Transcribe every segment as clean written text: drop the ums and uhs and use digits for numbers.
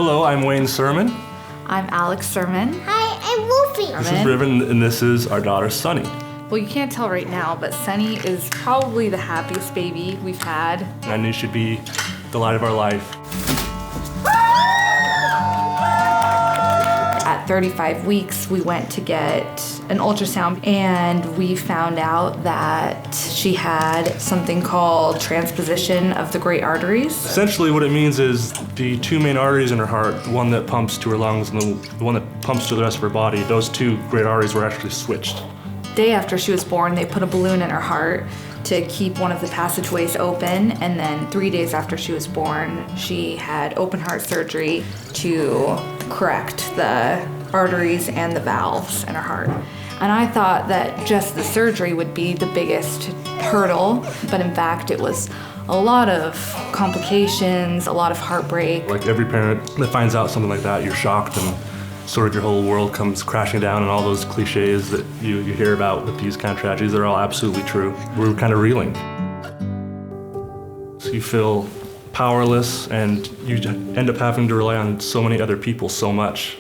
Hello, I'm Wayne Sermon. I'm Alex Sermon. Hi, I'm Wolfie. This is Riven, and this is our daughter, Sunnie. Well, you can't tell right now, but Sunnie is probably the happiest baby we've had. I knew she'd be the light of our life. At 35 weeks, we went to get an ultrasound, and we found out that she had something called transposition of the great arteries. Essentially, what it means is the two main arteries in her heart, the one that pumps to her lungs and the one that pumps to the rest of her body, those two great arteries were actually switched. Day after she was born, they put a balloon in her heart to keep one of the passageways open, and then 3 days after she was born, she had open heart surgery to correct the arteries and the valves in her heart. And I thought that just the surgery would be the biggest hurdle, but in fact it was a lot of complications, a lot of heartbreak. Like every parent that finds out something like that, you're shocked and sort of your whole world comes crashing down, and all those cliches that you hear about with these kind of tragedies, they're all absolutely true. We're kind of reeling. So you feel powerless, and you end up having to rely on so many other people so much.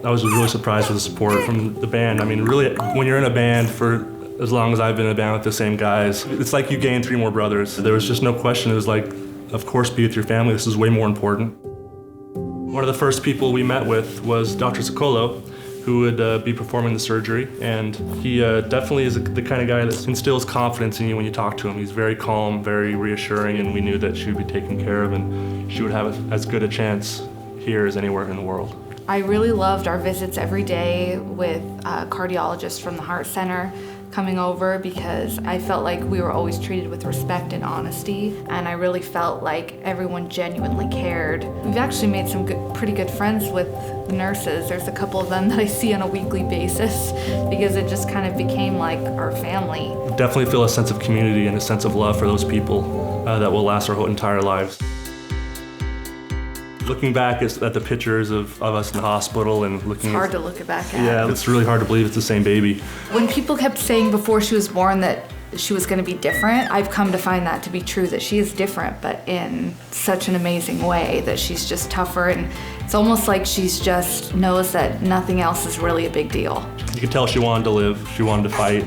I was really surprised with the support from the band. I mean, really, when you're in a band for as long as I've been in a band with the same guys, it's like you gain 3 more brothers. There was just no question. It was like, of course, be with your family. This is way more important. One of the first people we met with was Dr. Sokolo, who would be performing the surgery, and he definitely is the kind of guy that instills confidence in you when you talk to him. He's very calm, very reassuring, and we knew that she would be taken care of and she would have as good a chance here as anywhere in the world. I really loved our visits every day with a cardiologist from the Heart Center coming over, because I felt like we were always treated with respect and honesty, and I really felt like everyone genuinely cared. We've actually made some pretty good friends with the nurses. There's a couple of them that I see on a weekly basis because it just kind of became like our family. Definitely feel a sense of community and a sense of love for those people that will last our whole entire lives. Looking back at the pictures of us in the hospital and looking It's hard to look back at. Yeah, it's really hard to believe it's the same baby. When people kept saying before she was born that she was going to be different, I've come to find that to be true, that she is different, but in such an amazing way, that she's just tougher, and it's almost like she's just knows that nothing else is really a big deal. You could tell she wanted to live, she wanted to fight.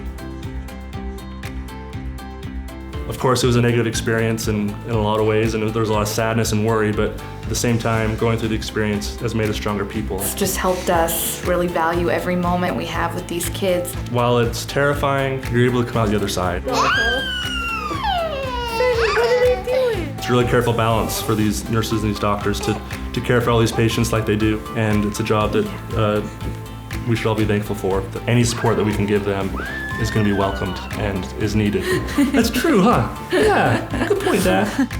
Of course, it was a negative experience in a lot of ways, and there was a lot of sadness and worry, but at the same time, going through the experience has made us stronger people. It's just helped us really value every moment we have with these kids. While it's terrifying, you're able to come out the other side. What are they doing? It's a really careful balance for these nurses and these doctors to care for all these patients like they do, and it's a job that we should all be thankful for. That any support that we can give them is going to be welcomed and is needed. That's true, huh? Yeah, good point, Dad.